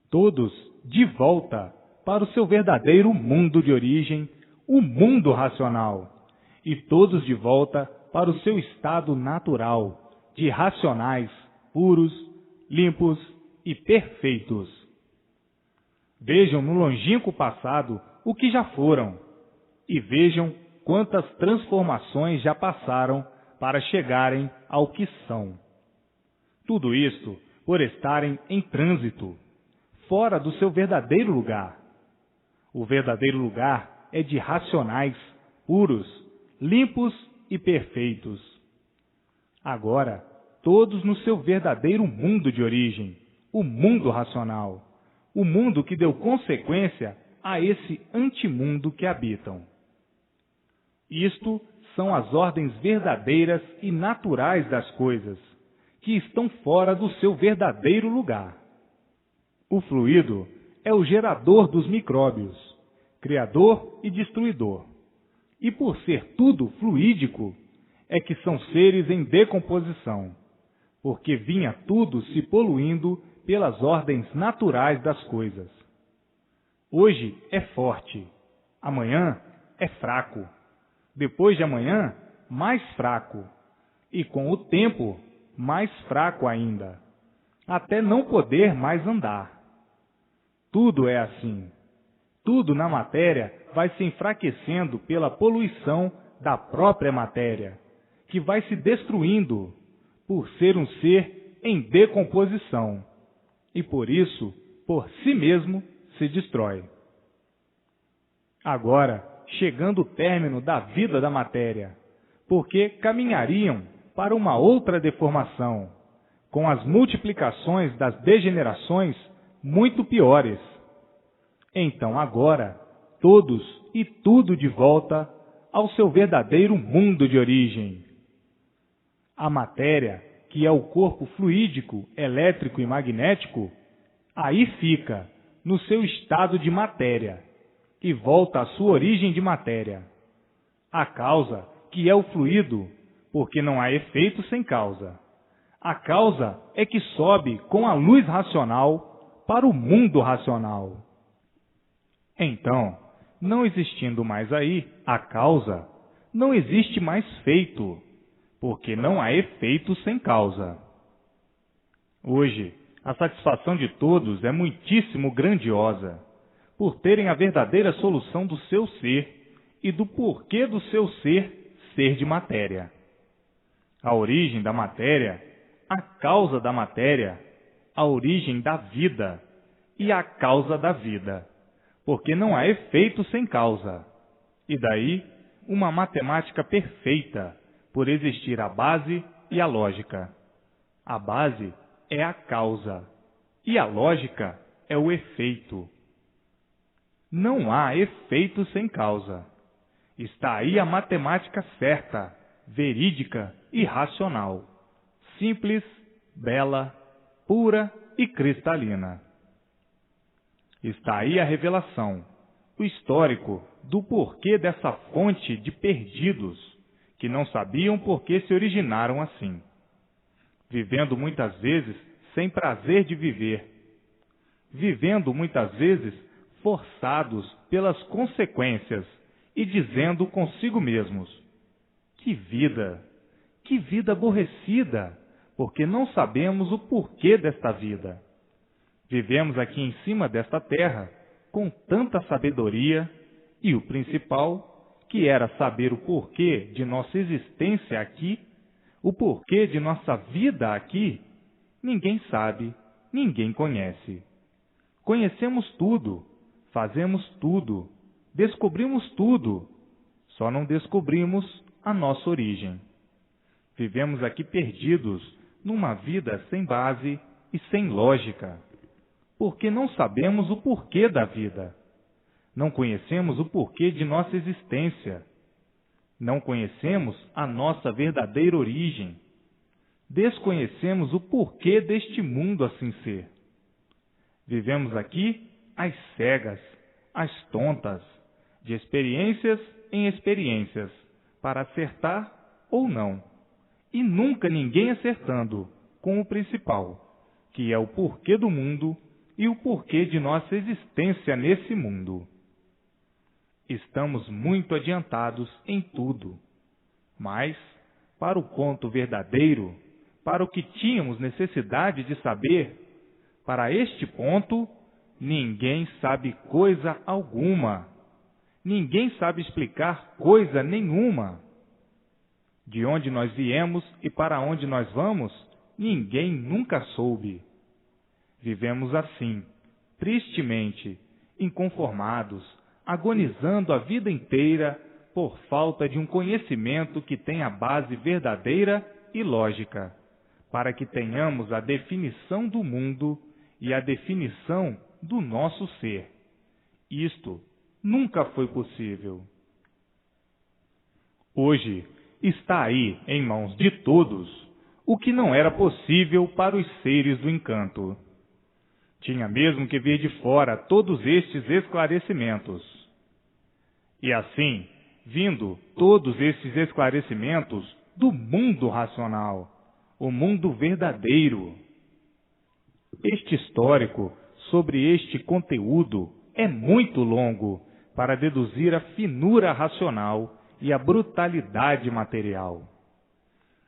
Todos de volta para o seu verdadeiro mundo de origem, o mundo racional. E todos de volta para o seu estado natural, de racionais, puros, limpos e perfeitos. Vejam no longínquo passado o que já foram, e vejam quantas transformações já passaram para chegarem ao que são. Tudo isto por estarem em trânsito, fora do seu verdadeiro lugar. O verdadeiro lugar é de racionais, puros, limpos e perfeitos. Agora, todos no seu verdadeiro mundo de origem, o mundo racional, o mundo que deu consequência a esse antimundo que habitam. Isto são as ordens verdadeiras e naturais das coisas, que estão fora do seu verdadeiro lugar. O fluido é o gerador dos micróbios, criador e destruidor. E por ser tudo fluídico, é que são seres em decomposição, porque vinha tudo se poluindo pelas ordens naturais das coisas. Hoje é forte, amanhã é fraco, depois de amanhã, mais fraco, e com o tempo, mais fraco ainda, até não poder mais andar. Tudo é assim. Tudo na matéria vai se enfraquecendo pela poluição da própria matéria, que vai se destruindo por ser um ser em decomposição, e por isso, por si mesmo, se destrói. Agora, chegando o término da vida da matéria, porque caminhariam para uma outra deformação, com as multiplicações das degenerações muito piores. Então agora, todos e tudo de volta ao seu verdadeiro mundo de origem. A matéria, que é o corpo fluídico, elétrico e magnético, aí fica, no seu estado de matéria, e volta à sua origem de matéria. A causa, que é o fluido, porque não há efeito sem causa. A causa é que sobe com a luz racional para o mundo racional. Então, não existindo mais aí a causa, não existe mais feito, porque não há efeito sem causa. Hoje, a satisfação de todos é muitíssimo grandiosa, por terem a verdadeira solução do seu ser e do porquê do seu ser de matéria. A origem da matéria, a causa da matéria, a origem da vida e a causa da vida, porque não há efeito sem causa. E daí, uma matemática perfeita, por existir a base e a lógica. A base é a causa, e a lógica é o efeito. Não há efeito sem causa. Está aí a matemática certa, verídica e racional, simples, bela, pura e cristalina. Está aí a revelação, o histórico do porquê dessa fonte de perdidos que não sabiam por que se originaram assim, vivendo muitas vezes sem prazer de viver, vivendo muitas vezes forçados pelas consequências e dizendo consigo mesmos: que vida aborrecida, porque não sabemos o porquê desta vida. Vivemos aqui em cima desta terra com tanta sabedoria e o principal, que era saber o porquê de nossa existência aqui, o porquê de nossa vida aqui, ninguém sabe, ninguém conhece. Conhecemos tudo, fazemos tudo, descobrimos tudo, só não descobrimos a nossa origem. Vivemos aqui perdidos numa vida sem base e sem lógica, porque não sabemos o porquê da vida. Não conhecemos o porquê de nossa existência. Não conhecemos a nossa verdadeira origem. Desconhecemos o porquê deste mundo assim ser. Vivemos aqui às cegas, às tontas, de experiências em experiências, para acertar ou não. E nunca ninguém acertando com o principal, que é o porquê do mundo e o porquê de nossa existência nesse mundo. Estamos muito adiantados em tudo, mas, para o ponto verdadeiro, para o que tínhamos necessidade de saber, para este ponto, ninguém sabe coisa alguma. Ninguém sabe explicar coisa nenhuma. De onde nós viemos e para onde nós vamos, ninguém nunca soube. Vivemos assim, tristemente, inconformados, agonizando a vida inteira por falta de um conhecimento que tenha base verdadeira e lógica, para que tenhamos a definição do mundo e a definição do nosso ser. Isto nunca foi possível. Hoje está aí em mãos de todos o que não era possível para os seres do encanto. Tinha mesmo que vir de fora todos estes esclarecimentos. E assim, vindo todos esses esclarecimentos do mundo racional, o mundo verdadeiro. Este histórico sobre este conteúdo é muito longo para deduzir a finura racional e a brutalidade material.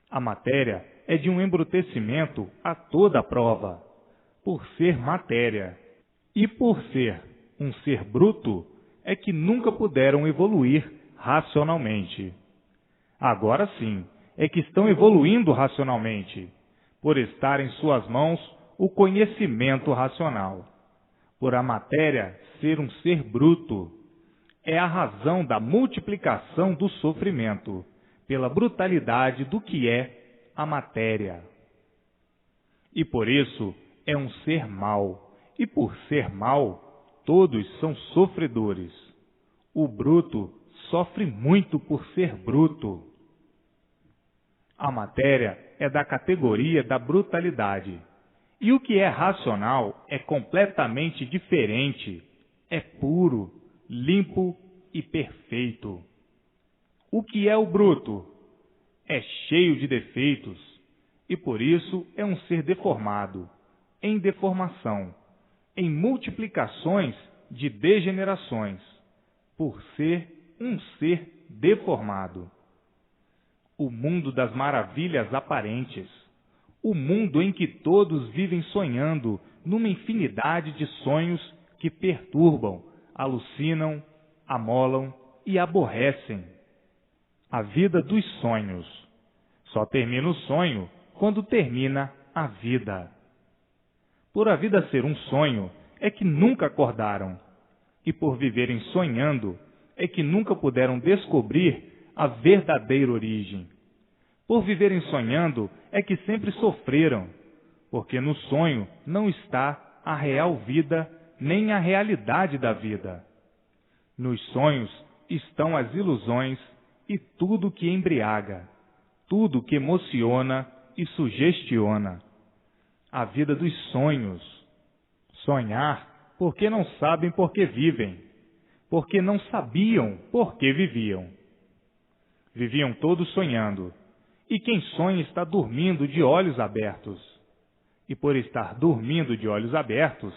A matéria é de um embrutecimento a toda prova, por ser matéria, e por ser um ser bruto, é que nunca puderam evoluir racionalmente. Agora sim, é que estão evoluindo racionalmente, por estar em suas mãos o conhecimento racional. Por a matéria ser um ser bruto, é a razão da multiplicação do sofrimento, pela brutalidade do que é a matéria. E por isso é um ser mau, e por ser mau, todos são sofredores. O bruto sofre muito por ser bruto. A matéria é da categoria da brutalidade. E o que é racional é completamente diferente, é puro, limpo e perfeito. O que é o bruto? É cheio de defeitos, e por isso é um ser deformado, em deformação, em multiplicações de degenerações, por ser um ser deformado. O mundo das maravilhas aparentes, o mundo em que todos vivem sonhando numa infinidade de sonhos que perturbam, alucinam, amolam e aborrecem. A vida dos sonhos. Só termina o sonho quando termina a vida. Por a vida ser um sonho, é que nunca acordaram. E por viverem sonhando, é que nunca puderam descobrir a verdadeira origem. Por viverem sonhando, é que sempre sofreram, porque no sonho não está a real vida nem a realidade da vida. Nos sonhos estão as ilusões e tudo que embriaga, tudo que emociona e sugestiona. A vida dos sonhos. Sonhar porque não sabem por que vivem, porque não sabiam por que viviam. Viviam todos sonhando, e quem sonha está dormindo de olhos abertos. E por estar dormindo de olhos abertos,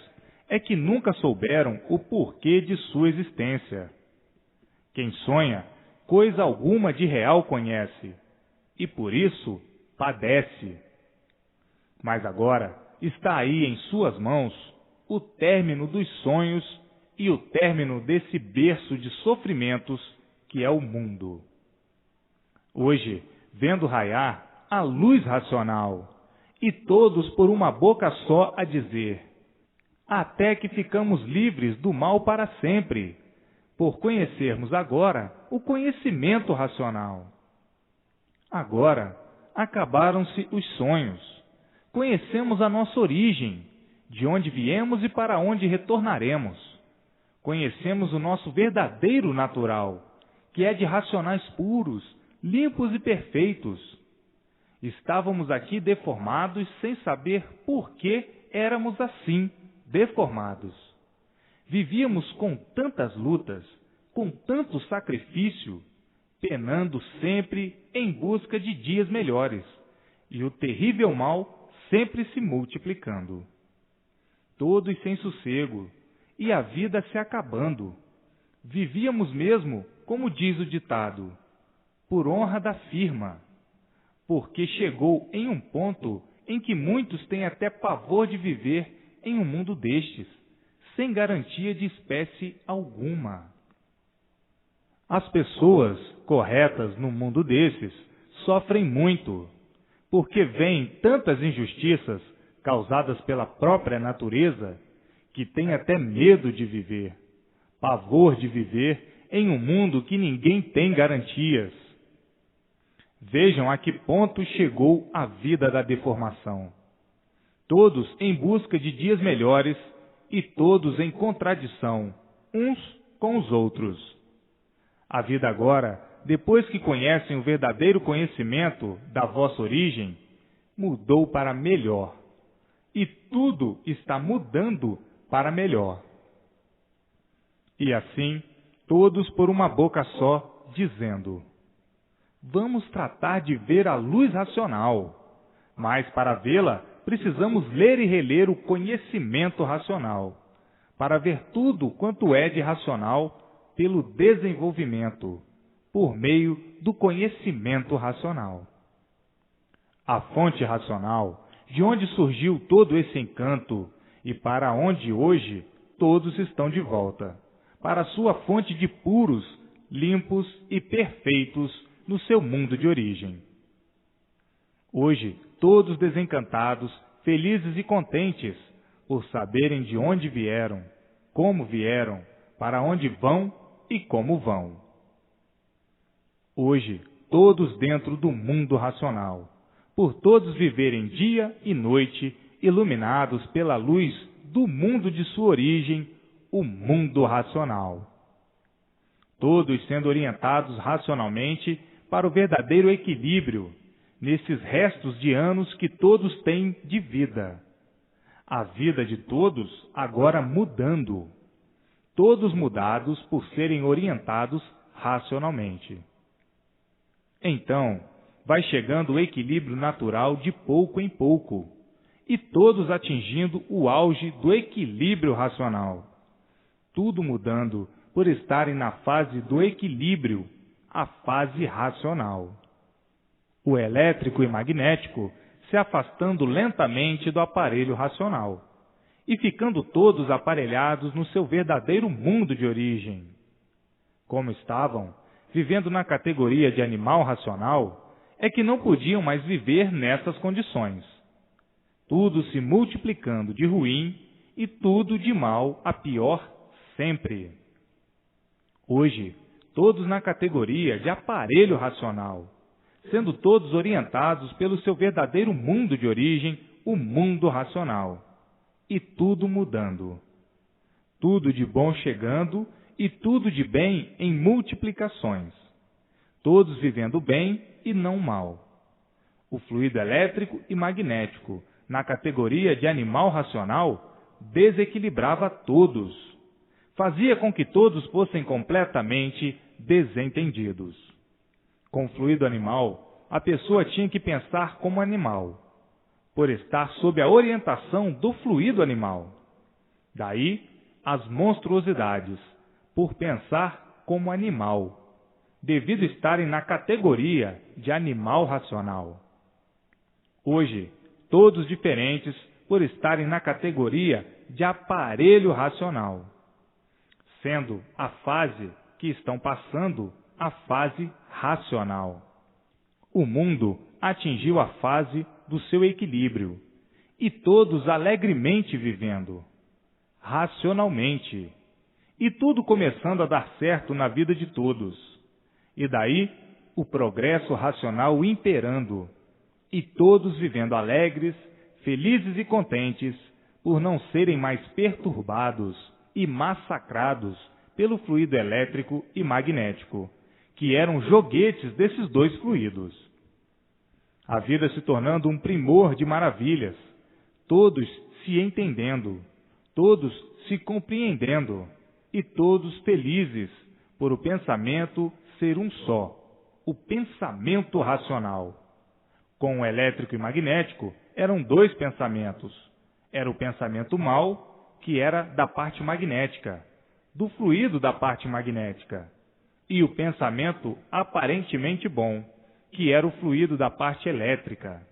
é que nunca souberam o porquê de sua existência. Quem sonha, coisa alguma de real conhece, e por isso padece. Mas agora está aí em suas mãos o término dos sonhos e o término desse berço de sofrimentos que é o mundo. Hoje, vendo raiar a luz racional, e todos por uma boca só a dizer: até que ficamos livres do mal para sempre, por conhecermos agora o conhecimento racional. Agora acabaram-se os sonhos. Conhecemos a nossa origem, de onde viemos e para onde retornaremos. Conhecemos o nosso verdadeiro natural, que é de racionais puros, limpos e perfeitos. Estávamos aqui deformados sem saber por que éramos assim, deformados. Vivíamos com tantas lutas, com tanto sacrifício, penando sempre em busca de dias melhores, e o terrível mal sempre se multiplicando. Todos sem sossego, e a vida se acabando. Vivíamos mesmo, como diz o ditado, por honra da firma, porque chegou em um ponto em que muitos têm até pavor de viver em um mundo destes, sem garantia de espécie alguma. As pessoas corretas no mundo desses sofrem muito, porque veem tantas injustiças causadas pela própria natureza que têm até medo de viver, pavor de viver em um mundo que ninguém tem garantias. Vejam a que ponto chegou a vida da deformação. Todos em busca de dias melhores e todos em contradição, uns com os outros. A vida agora, depois que conhecem o verdadeiro conhecimento da vossa origem, mudou para melhor. E tudo está mudando para melhor. E assim, todos por uma boca só, dizendo: vamos tratar de ver a luz racional, mas para vê-la precisamos ler e reler o conhecimento racional, para ver tudo quanto é de racional pelo desenvolvimento, por meio do conhecimento racional. A fonte racional, de onde surgiu todo esse encanto e para onde hoje todos estão de volta, para sua fonte de puros, limpos e perfeitos no seu mundo de origem. Hoje, todos desencantados, felizes e contentes, por saberem de onde vieram, como vieram, para onde vão e como vão. Hoje, todos dentro do mundo racional, por todos viverem dia e noite, iluminados pela luz do mundo de sua origem, o mundo racional. Todos sendo orientados racionalmente para o verdadeiro equilíbrio, nesses restos de anos que todos têm de vida. A vida de todos agora mudando. Todos mudados por serem orientados racionalmente. Então, vai chegando o equilíbrio natural de pouco em pouco, e todos atingindo o auge do equilíbrio racional. Tudo mudando por estarem na fase do equilíbrio, a fase racional. O elétrico e magnético se afastando lentamente do aparelho racional e ficando todos aparelhados no seu verdadeiro mundo de origem. Como estavam, vivendo na categoria de animal racional, é que não podiam mais viver nessas condições. Tudo se multiplicando de ruim e tudo de mal a pior sempre. Hoje, todos na categoria de aparelho racional, sendo todos orientados pelo seu verdadeiro mundo de origem, o mundo racional, e tudo mudando. Tudo de bom chegando e tudo de bem em multiplicações, todos vivendo bem e não mal. O fluido elétrico e magnético, na categoria de animal racional, desequilibrava todos, fazia com que todos fossem completamente desentendidos. Com o fluido animal, a pessoa tinha que pensar como animal, por estar sob a orientação do fluido animal. Daí as monstruosidades, por pensar como animal, devido estarem na categoria de animal racional. Hoje, todos diferentes por estarem na categoria de aparelho racional, sendo a fase que estão passando a fase racional. O mundo atingiu a fase do seu equilíbrio, e todos alegremente vivendo, racionalmente, e tudo começando a dar certo na vida de todos. E daí o progresso racional imperando, e todos vivendo alegres, felizes e contentes, por não serem mais perturbados e massacrados pelo fluido elétrico e magnético, que eram joguetes desses dois fluidos. A vida se tornando um primor de maravilhas, todos se entendendo, todos se compreendendo, e todos felizes por o pensamento ser um só, o pensamento racional. Com o elétrico e magnético, eram dois pensamentos. Era o pensamento mau, que era da parte magnética, do fluido da parte magnética, e o pensamento aparentemente bom, que era o fluido da parte elétrica.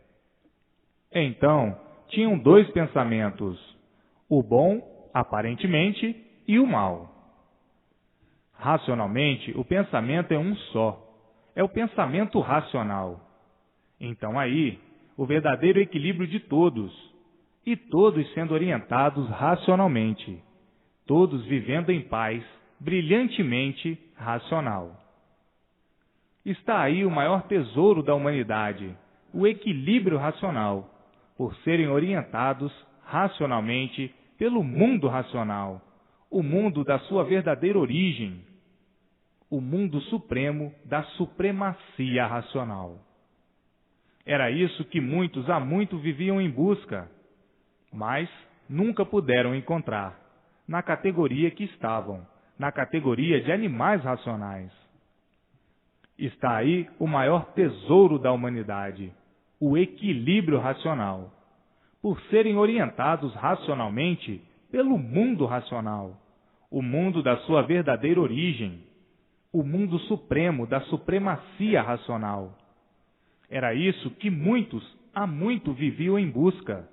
Então, tinham dois pensamentos, o bom, aparentemente, e o mal. Racionalmente, o pensamento é um só, é o pensamento racional. Então aí, o verdadeiro equilíbrio de todos, e todos sendo orientados racionalmente, todos vivendo em paz, brilhantemente racional. Está aí o maior tesouro da humanidade, o equilíbrio racional, por serem orientados racionalmente pelo mundo racional, o mundo da sua verdadeira origem, o mundo supremo da supremacia racional. Era isso que muitos há muito viviam em busca, mas nunca puderam encontrar, na categoria que estavam, na categoria de animais racionais. Está aí o maior tesouro da humanidade, o equilíbrio racional, por serem orientados racionalmente pelo mundo racional, o mundo da sua verdadeira origem, o mundo supremo da supremacia racional. Era isso que muitos há muito viviam em busca,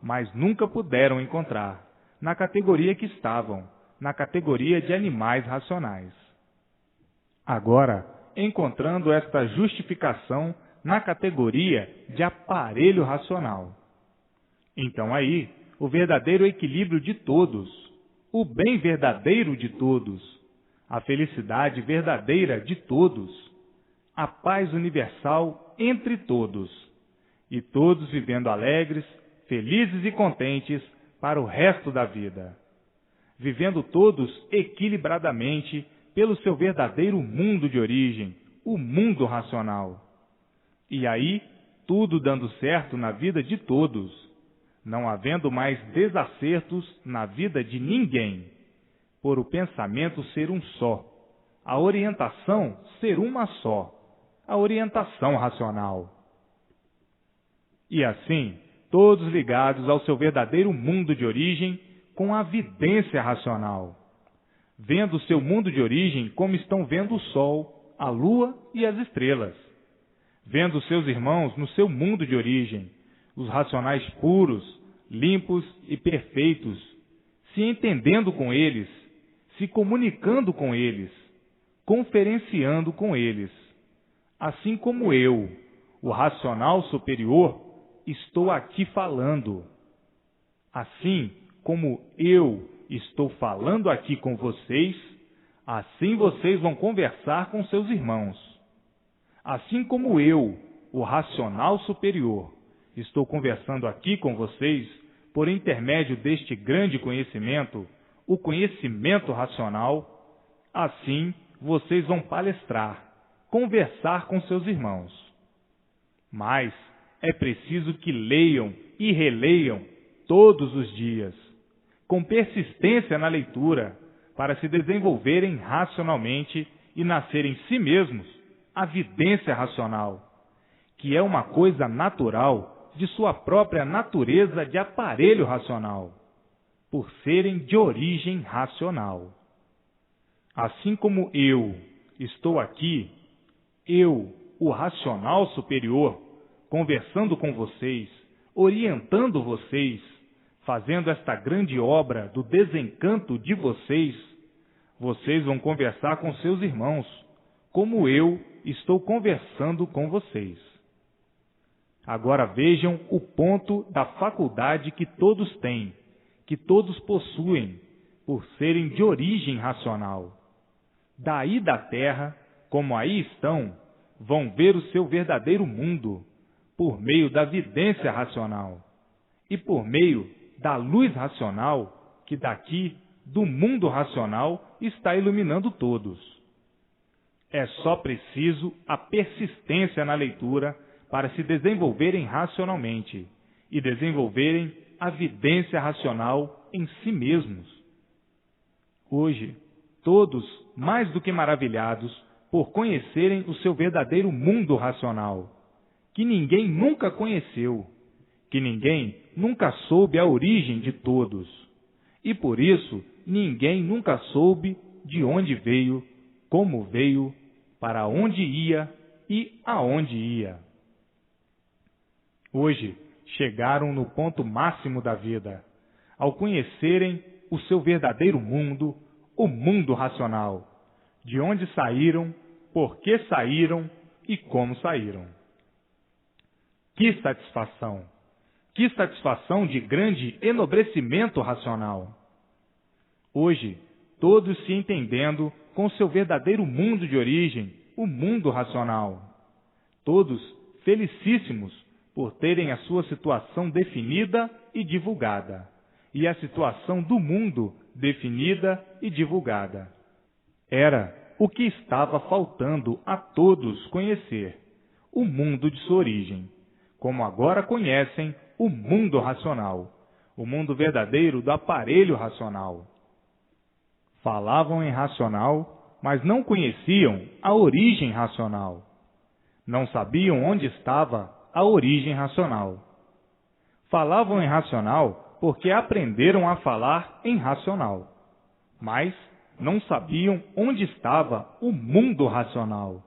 mas nunca puderam encontrar, na categoria que estavam, na categoria de animais racionais. Agora, encontrando esta justificação na categoria de aparelho racional. Então aí, o verdadeiro equilíbrio de todos, o bem verdadeiro de todos, a felicidade verdadeira de todos, a paz universal entre todos, e todos vivendo alegres, felizes e contentes para o resto da vida, vivendo todos equilibradamente pelo seu verdadeiro mundo de origem, o mundo racional. E aí, tudo dando certo na vida de todos, não havendo mais desacertos na vida de ninguém, por o pensamento ser um só, a orientação ser uma só, a orientação racional. E assim, todos ligados ao seu verdadeiro mundo de origem com a vidência racional, vendo o seu mundo de origem como estão vendo o sol, a lua e as estrelas, vendo seus irmãos no seu mundo de origem, os racionais puros, limpos e perfeitos, se entendendo com eles, se comunicando com eles, conferenciando com eles, assim como eu, o racional superior, estou aqui falando. Assim como eu estou falando aqui com vocês, assim vocês vão conversar com seus irmãos. Assim como eu, o racional superior, estou conversando aqui com vocês, por intermédio deste grande conhecimento, o conhecimento racional, Assim, vocês vão palestrar, conversar com seus irmãos. Mas é preciso que leiam e releiam todos os dias, com persistência na leitura, para se desenvolverem racionalmente e nascer em si mesmos a vidência racional, que é uma coisa natural de sua própria natureza de aparelho racional, por serem de origem racional. Assim como eu estou aqui, eu, o racional superior, conversando com vocês, orientando vocês, fazendo esta grande obra do desencanto de vocês, vocês vão conversar com seus irmãos, como eu estou conversando com vocês. Agora vejam o ponto da faculdade que todos têm, que todos possuem, por serem de origem racional. Daí da terra, como aí estão, vão ver o seu verdadeiro mundo, por meio da vidência racional, e por meio da luz racional, que daqui, do mundo racional, está iluminando todos. É só preciso a persistência na leitura para se desenvolverem racionalmente e desenvolverem a vidência racional em si mesmos. Hoje, todos, mais do que maravilhados, por conhecerem o seu verdadeiro mundo racional, que ninguém nunca conheceu, que ninguém nunca soube a origem de todos, e por isso ninguém nunca soube de onde veio, como veio, para onde ia e aonde ia. Hoje chegaram no ponto máximo da vida, ao conhecerem o seu verdadeiro mundo, o mundo racional, de onde saíram, por que saíram e como saíram. Que satisfação! Que satisfação de grande enobrecimento racional! Hoje, todos se entendendo com seu verdadeiro mundo de origem, o mundo racional. Todos felicíssimos por terem a sua situação definida e divulgada, e a situação do mundo definida e divulgada. Era o que estava faltando a todos conhecer, o mundo de sua origem, como agora conhecem o mundo racional, o mundo verdadeiro do aparelho racional. Falavam em racional, mas não conheciam a origem racional. Não sabiam onde estava a origem racional. Falavam em racional porque aprenderam a falar em racional, mas não sabiam onde estava o mundo racional.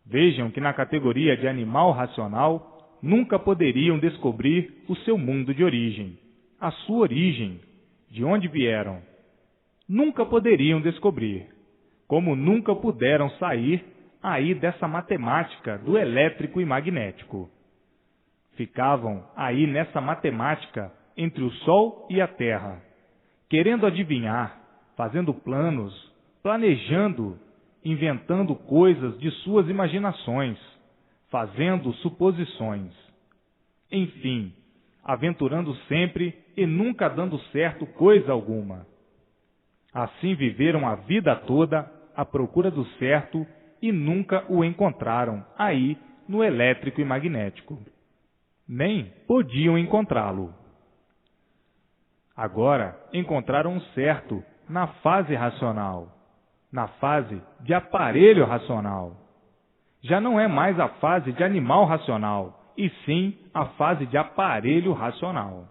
Vejam que na categoria de animal racional nunca poderiam descobrir o seu mundo de origem, a sua origem, de onde vieram. Nunca poderiam descobrir, como nunca puderam sair aí dessa matemática do elétrico e magnético. Ficavam aí nessa matemática entre o Sol e a Terra, querendo adivinhar, fazendo planos, planejando, inventando coisas de suas imaginações, fazendo suposições. Enfim, aventurando sempre e nunca dando certo coisa alguma. Assim viveram a vida toda à procura do certo e nunca o encontraram aí no elétrico e magnético. Nem podiam encontrá-lo. Agora encontraram o certo na fase racional, na fase de aparelho racional. Já não é mais a fase de animal racional, e sim a fase de aparelho racional.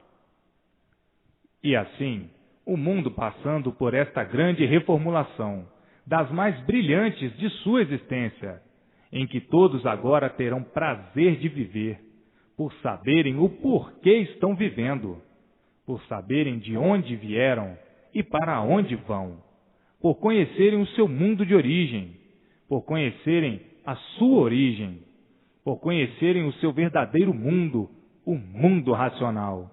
E assim, o mundo passando por esta grande reformulação, das mais brilhantes de sua existência, em que todos agora terão prazer de viver, por saberem o porquê estão vivendo, por saberem de onde vieram e para onde vão, por conhecerem o seu mundo de origem, por conhecerem a sua origem, por conhecerem o seu verdadeiro mundo, o mundo racional.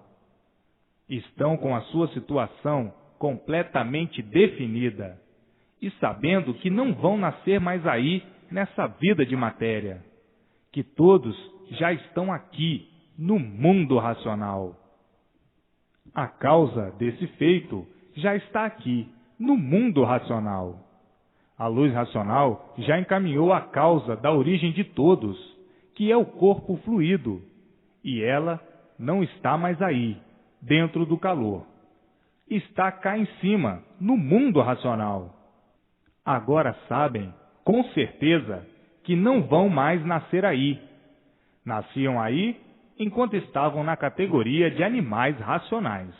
Estão com a sua situação completamente definida e sabendo que não vão nascer mais aí nessa vida de matéria, que todos já estão aqui no mundo racional. A causa desse feito já está aqui, no mundo racional. A luz racional já encaminhou a causa da origem de todos, que é o corpo fluido, e ela não está mais aí, dentro do calor. Está cá em cima, no mundo racional. Agora sabem, com certeza, que não vão mais nascer aí. Nasciam aí enquanto estavam na categoria de animais racionais.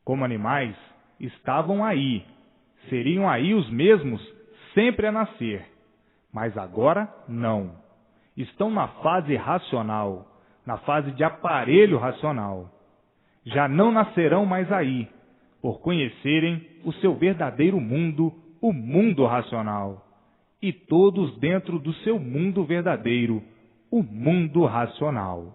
Como animais, estavam aí, seriam aí os mesmos sempre a nascer. Mas agora não. Estão na fase racional, na fase de aparelho racional. Já não nascerão mais aí, por conhecerem o seu verdadeiro mundo, o mundo racional, e todos dentro do seu mundo verdadeiro, o mundo racional.